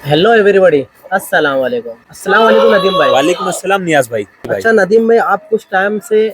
Hello everybody. अस्सलाम वालेकुम। अस्सलाम वालेकुम नदीम भाई। वालेकुम अस्सलाम नियाज भाई। अच्छा नदीम भाई, आप कुछ टाइम से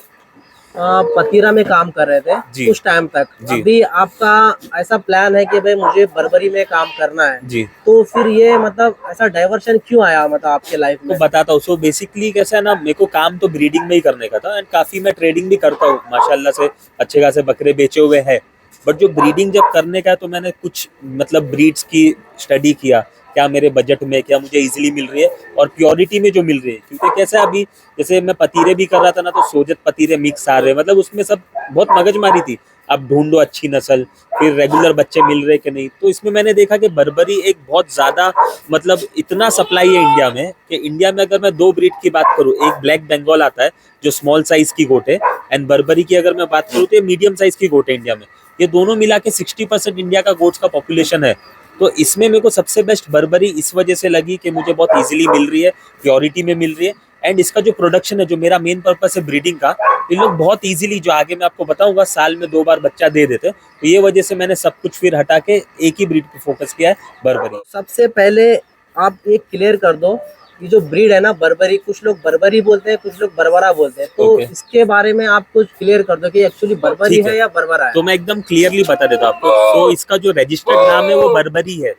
पतीरा में काम कर रहे थे जी कुछ टाइम तक। जी अभी आपका ऐसा प्लान है कि भाई मुझे बर्बरी में काम करना है, जी। तो फिर ये मतलब ऐसा डाइवर्शन क्यों आया मतलब आपके लाइफ तो में? बताता हूँ। सो बेसिकली कैसा है ना, मेरे को काम तो ब्रीडिंग में ही करने का था एंड काफी मैं ट्रेडिंग भी करता हूँ माशाल्लाह से। अच्छे खासे बकरे बेचे हुए हैं। बट जो ब्रीडिंग जब करने का है तो मैंने कुछ मतलब ब्रीड्स की स्टडी किया, क्या मेरे बजट में क्या मुझे इजीली मिल रही है और प्योरिटी में जो मिल रही है। क्योंकि कैसा है अभी, जैसे मैं पतीरे भी कर रहा था ना, तो सोजत पतीरे मिक्स आ रहे हैं, मतलब उसमें सब बहुत मगजमारी थी। अब ढूंढो अच्छी नस्ल, फिर रेगुलर बच्चे मिल रहे कि नहीं। तो इसमें मैंने देखा कि बर्बरी एक बहुत ज्यादा मतलब इतना सप्लाई है इंडिया में कि इंडिया में अगर मैं दो ब्रीड की बात करूँ, एक ब्लैक बंगाल आता है जो स्मॉल साइज की गोट है, एंड बर्बरी की अगर मैं बात करूँ तो ये मीडियम साइज की गोट है इंडिया में। ये दोनों मिला के 60% इंडिया का गोट्स का पॉपुलेशन है। तो इसमें मेरे को सबसे बेस्ट बर्बरी इस वजह से लगी कि मुझे बहुत इजीली मिल रही है, प्योरिटी में मिल रही है, एंड इसका जो प्रोडक्शन है, जो मेरा मेन पर्पस है ब्रीडिंग का, इन लोग बहुत इजीली, जो आगे मैं आपको बताऊंगा, साल में 2 बार बच्चा दे देते हैं। तो ये वजह से मैंने सब कुछ फिर हटा के एक ही ब्रीड पे फोकस किया है, बर्बरी। सबसे पहले आप एक क्लियर कर दो, ये जो ब्रीड है ना बर्बरी, कुछ लोग बर्बरी बोलते हैं, कुछ लोग बरबरा बोलते हैं, तो ओके, इसके बारे में आप कुछ क्लियर कर दो कि एक्चुअली बर्बरी ठीक है। है या बरबरा है। तो मैं एकदम क्लियरली बता देता हूँ आपको। तो इसका जो रजिस्टर्ड नाम है वो बर्बरी है।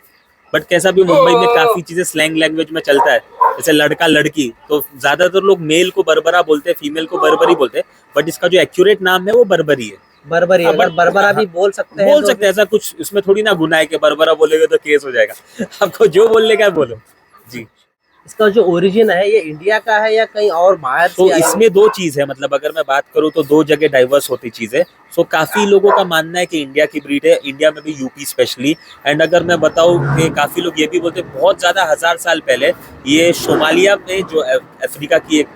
बट कैसा भी मुंबई में काफी चीजें स्लैंग लैंग्वेज में चलता है, जैसे लड़का लड़की, तो ज्यादातर लोग मेल को बरबरा बोलते हैं, फीमेल को बर्बरी बोलते हैं। बट इसका जो एक्यूरेट नाम है वो बर्बरी है। बर्बरी, हाँ, अगर बट बरबरा हाँ, भी बोल सकते हैं बोल तो सकते हैं, ऐसा कुछ इसमें थोड़ी ना गुनाह है कि बरबरा बोलेगे तो केस हो जाएगा। आपको जो बोलने का है बोलो। जी। इसका जो ओरिजिन है ये इंडिया का है या कहीं और बाहर तो से आई है? इसमें दो चीज है, मतलब अगर मैं बात करूँ तो दो जगह डाइवर्स होती चीज है। सो काफी लोगों का मानना है कि इंडिया की ब्रीड है, इंडिया में भी, यूपी स्पेशली। एंड अगर मैं बताऊँ कि काफी लोग ये भी बोलते हैं बहुत ज्यादा 1000 साल पहले ये सोमालिया में, जो अफ्रीका की एक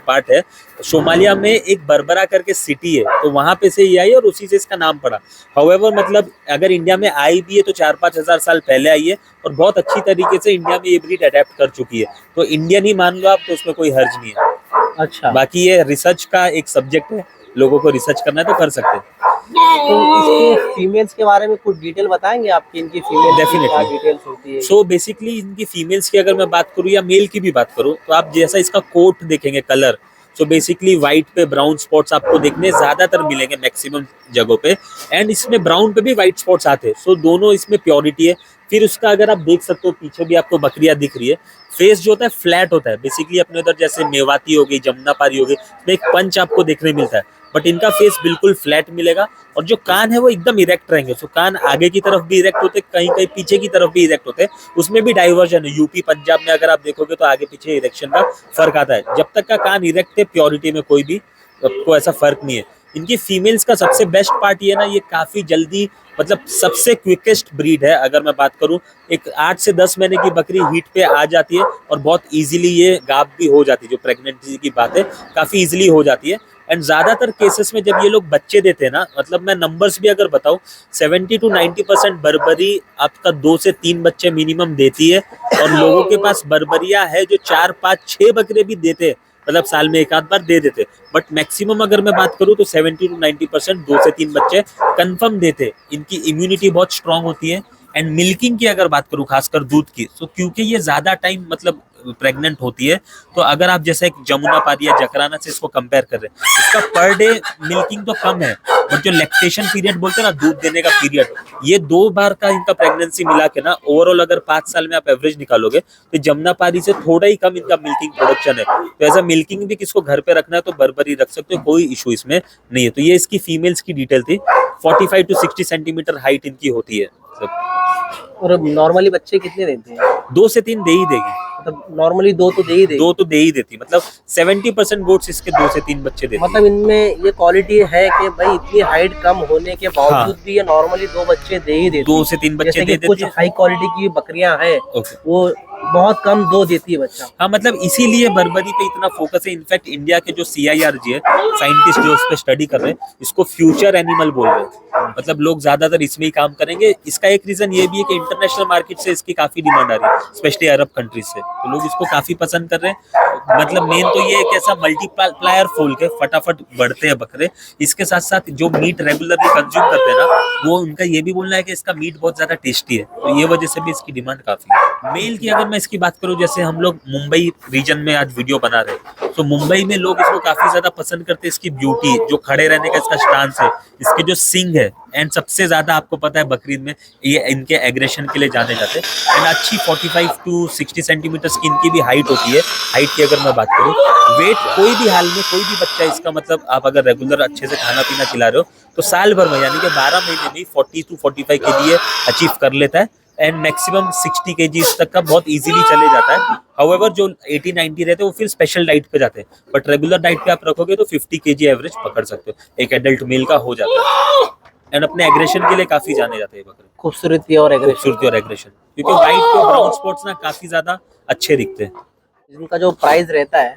पार्ट है, सोमालिया में एक बरबरा करके सिटी है, तो वहां पे से ये आई और उसी से इसका नाम पड़ा। हाउएवर मतलब अगर इंडिया में आई भी है तो 4-5 हजार साल पहले आई है, और बहुत अच्छी तरीके से इंडिया में ये ब्रीड अडेप्ट कर चुकी है। तो इंडियन ही मान लो आप, तो उसमें कोई हर्ज नहीं है। अच्छा, बाकी ये रिसर्च का एक सब्जेक्ट है, लोगों को रिसर्च करना है तो कर सकते हैं। तो इसके फीमेल्स के बारे में कुछ डिटेल बताएंगे आपकी, इनकी फीमेल्स की क्या डेफिनेटली। डिटेल्स होती है? सो बेसिकली इनकी फीमेल्स की अगर मैं बात करूँ या मेल की भी बात करूँ, तो आप जैसा इसका कोट देखेंगे, कलर, सो बेसिकली व्हाइट पे ब्राउन स्पॉट्स आपको देखने ज्यादातर मिलेंगे मैक्सिमम जगहों पे। एंड इसमें ब्राउन पे भी व्हाइट स्पॉट्स आते हैं, सो दोनों इसमें प्योरिटी है। फिर उसका अगर आप देख सकते हो, पीछे भी आपको बकरियां दिख रही है, फेस जो होता है फ्लैट होता है। बेसिकली अपने उधर जैसे मेवाती हो गई, जमुनापारी हो गई, इसमें एक पंच आपको देखने मिलता है, बट इनका फेस बिल्कुल फ्लैट मिलेगा। और जो कान है वो एकदम इरेक्ट रहेंगे। सो कान आगे की तरफ भी इरेक्ट होते, कहीं कहीं पीछे की तरफ भी इरेक्ट होते हैं। उसमें भी डाइवर्जन है, यूपी पंजाब में अगर आप देखोगे तो आगे पीछे इरेक्शन का फर्क आता है। जब तक का कान इरेक्ट है, प्योरिटी में कोई भी आपको ऐसा फर्क नहीं है। इनकी फीमेल्स का सबसे बेस्ट पार्ट ये है ना, ये काफी जल्दी, मतलब सबसे क्विकेस्ट ब्रीड है। अगर मैं बात करूं, एक 8 से 10 महीने की बकरी हीट पे आ जाती है और बहुत इजीली ये गाप भी हो जाती है। जो प्रेगनेंसी की बात है, काफी इजीली हो जाती है। एंड ज्यादातर केसेस में जब ये लोग बच्चे देते हैं ना, मतलब मैं नंबर्स भी अगर बताऊं, 70 to 90% बर्बरी आपका 2 से 3 बच्चे मिनिमम देती है। और लोगों के पास बर्बरिया है जो 4-5-6 बकरे भी देते हैं, मतलब साल में एक आध बार दे देते। बट मैक्सिमम अगर मैं बात करूं तो 70 to 90% 2 से 3 बच्चे कंफर्म देते। इनकी इम्यूनिटी बहुत स्ट्रांग होती है। एंड मिल्किंग की अगर बात करूं, खासकर दूध की, तो क्योंकि ये ज्यादा टाइम मतलब प्रेग्नेंट होती है, तो अगर आप जैसे एक जमुना पारी या जकराना से इसको कंपेयर कर रहे हैं, इसका पर डे मिल्किंग तो कम है, बट जो लैक्टेशन पीरियड बोलते हैं ना, दूध देने का पीरियड, ये 2 बार का इनका प्रेगनेंसी मिला के ना, ओवरऑल अगर 5 साल में आप एवरेज निकालोगे तो जमुना पारी से थोड़ा ही कम इनका मिल्किंग प्रोडक्शन है। तो ऐसा मिल्किंग भी किसको घर पे रखना है तो बर्बरी रख सकते हो, कोई इशू इसमें नहीं है। तो ये इसकी फीमेल्स की डिटेल थी। 45 to 60 सेंटीमीटर हाइट इनकी होती है। और नॉर्मली बच्चे कितने देते हैं? 2 से 3 दे ही देगी। मतलब नॉर्मली दो तो दे ही देगी। दो तो दे ही देती, मतलब 70% गोट्स इसके 2 से 3 बच्चे देती मतलब इनमें ये क्वालिटी है कि भाई इतनी हाइट कम होने के है। बावजूद हाँ, भी ये नॉर्मली 2 बच्चे दे ही देती है। 2 से 3 बच्चे जैसे दे कि कुछ देती है। हाई क्वालिटी की बकरियां हैं, ओके। वो बहुत कम दो देती है बच्चा। हाँ, मतलब इसीलिए बर्बरी पे इतना फोकस है। इनफैक्ट इंडिया के जो CIRG है, साइंटिस्ट जो उस पर स्टडी कर रहे हैं, इसको फ्यूचर एनिमल बोल रहे हैं। मतलब लोग ज्यादातर इसमें ही काम करेंगे। इसका एक रीजन ये भी है कि इंटरनेशनल मार्केट से इसकी काफी डिमांड आ रही है, स्पेशली अरब कंट्रीज से, तो लोग इसको काफी पसंद कर रहे हैं। मतलब मेन तो ये एक ऐसा मल्टीप्लायर फूल के फटाफट बढ़ते हैं बकरे। इसके साथ साथ जो मीट रेगुलरली कंज्यूम करते हैं ना, वो उनका ये भी बोलना है कि इसका मीट बहुत ज्यादा टेस्टी है, तो ये वजह से भी इसकी डिमांड काफी है। मेल की अगर मैं इसकी बात करूं, जैसे हम लोग मुंबई रीजन में आज वीडियो बना रहे हैं, तो मुंबई में लोग इसको काफी ज्यादा पसंद करते हैं। इसकी ब्यूटी, जो खड़े रहने का इसका स्टांस है, इसके जो सिंग है, एंड सबसे ज्यादा आपको पता है बकरीद में ये इनके एग्रेशन के लिए जाने जाते हैं। एंड अच्छी 45 to 60 सेंटीमीटर की इनकी भी हाइट होती है। हाइट की अगर मैं बात करूं, वेट कोई भी हाल में कोई भी बच्चा इसका, मतलब आप अगर रेगुलर अच्छे से खाना पीना खिला रहे हो तो साल भर में यानी कि 12 महीने में 40 to 45 kg ये अचीव कर लेता है। एंड मैक्सिमम 60 kg तक का बहुत इजीली चले जाता है। हाउएवर जो 80-90 रहते हैं वो फिर स्पेशल डाइट पे जाते हैं, बट रेगुलर डाइट पे आप रखोगे तो 50 kg एवरेज पकड़ सकते हो, एक एडल्ट मेल का हो जाता है। एंड अपने एग्रेशन के लिए काफी जाने जाते हैं बकरे, खूबसूरती और एग्रेशन। खूबसूरती और एग्रेशन, क्योंकि व्हाइट और ब्राउन स्पॉट्स ना काफी ज्यादा अच्छे दिखते हैं। इनका जो प्राइस रहता है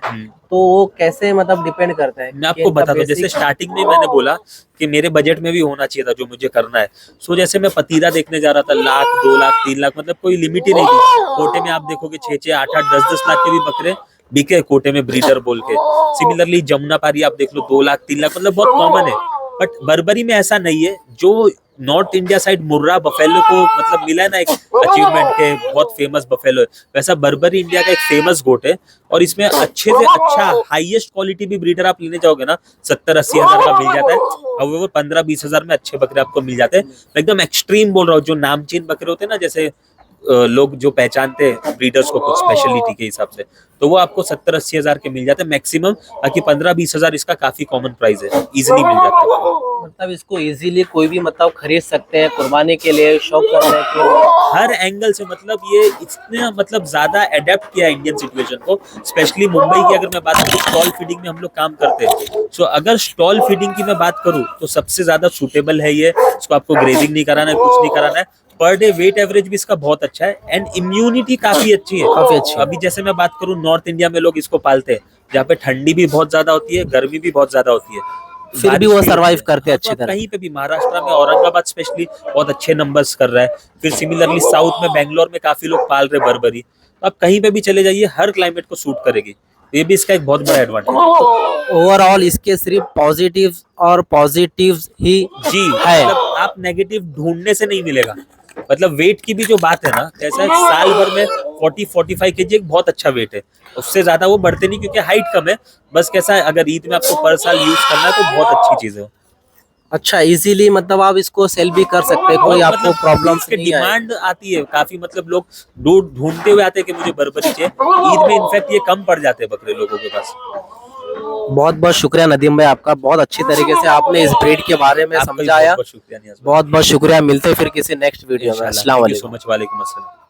तो वो कैसे मतलब डिपेंड करता है? मैं आपको बता दूं, जैसे स्टार्टिंग में मैंने बोला कि मेरे बजट में भी होना चाहिए था जो मुझे करना है। सो जैसे मैं पतीला देखने जा रहा था, 1 लाख 2 लाख 3 लाख, मतलब कोई लिमिट ही नहीं थी। कोटे में आप देखोगे 6-6 8-8 10-10 लाख के भी बकरे बिके कोटे में, ब्रीडर बोल के। सिमिलरली जमुना पारी आप देख लो 2 लाख 3 लाख, मतलब बहुत कॉमन है। बट बर्बरी में ऐसा नहीं है। जो नॉर्थ इंडिया साइड मुर्रा बफेलो को मतलब मिला है ना एक अचीवमेंट के, बहुत फेमस बफेलो है, वैसा बर्बरी इंडिया का एक फेमस गोट है। और इसमें अच्छे से अच्छा हाईएस्ट क्वालिटी भी ब्रीडर आप लेने जाओगे ना, 70-80 हजार का मिल जाता है। और वो 15-20 हजार में अच्छे बकरे आपको मिल जाते हैं। एकदम एक्सट्रीम बोल रहा हूँ, जो नामचीन बकरे होते हैं ना, जैसे लोग जो पहचानते हैं ब्रीडर्स को कुछ स्पेशलिटी के हिसाब से, तो वो आपको 70-80 हजार के मिल जाते हैं मैक्सिमम। बाकी 15-20 हजार इसका काफी कॉमन प्राइस है, इजिली मिल जाता है। मतलब इसको इजीली कोई भी मतलब खरीद सकते हैं कुर्बानी के लिए, शौक करने के लिए, हर एंगल से। मतलब ये इतना मतलब ज्यादा अडेप्ट किया इंडियन सिचुएशन को, स्पेशली मुंबई की अगर मैं बात करूँ, स्टॉल फीडिंग में हम लोग काम करते हैं। सो अगर स्टॉल फीडिंग की मैं बात करूँ तो सबसे ज्यादा सूटेबल है ये। इसको आपको ग्रेजिंग नहीं कराना है, कुछ नहीं कराना है। पर डे वेट एवरेज भी इसका बहुत अच्छा है, एंड इम्यूनिटी काफी अच्छी है, काफी अच्छी। अभी जैसे मैं बात करूँ, नॉर्थ इंडिया में लोग इसको पालते हैं, जहाँ पे ठंडी भी बहुत ज्यादा होती है, गर्मी भी बहुत ज्यादा होती है, फिर भी वो सरवाइव करते हैं अच्छी तरह। कहीं पे भी महाराष्ट्र में, औरंगाबाद स्पेशली बहुत अच्छे नंबर्स कर रहा है। फिर सिमिलरली साउथ में, बेंगलोर में काफी लोग पाल रहे बर्बरी। तो आप कहीं पे भी चले जाइए, हर क्लाइमेट को सूट करेगी। ये भी इसका एक बहुत बड़ा एडवांटेज। ओवरऑल इसके सिर्फ पॉजिटिव्स और पॉजिटिव्स ही जी है, मतलब आप नेगेटिव ढूंढने से नहीं मिलेगा। मतलब वेट की भी जो बात है ना, कैसा है, साल भर में 40-45 kg एक बहुत अच्छा वेट है। उससे ज्यादा वो बढ़ते नहीं क्योंकि हाइट कम है। बस कैसा है, अगर ईद में आपको पर साल यूज करना है तो बहुत अच्छी चीज है। अच्छा इजीली मतलब आप इसको सेल भी कर सकते हैं, कोई आपको प्रॉब्लम नहीं है। डिमांड आती है काफी, मतलब लोग ढूंढते हुए आते हैं कि मुझे बर्बरी चाहिए। ईद में इनफैक्ट ये कम पड़ जाते हैं बकरे लोगों के पास। बहुत बहुत शुक्रिया नदीम भाई, आपका बहुत अच्छी तरीके से आपने इस ब्रीड के बारे में समझाया। बहुत शुक्रिया। बहुत बहुत शुक्रिया, मिलते हैं फिर किसी नेक्स्ट वीडियो में। अस्सलाम वालेकुम। वालेकुम अस्सलाम।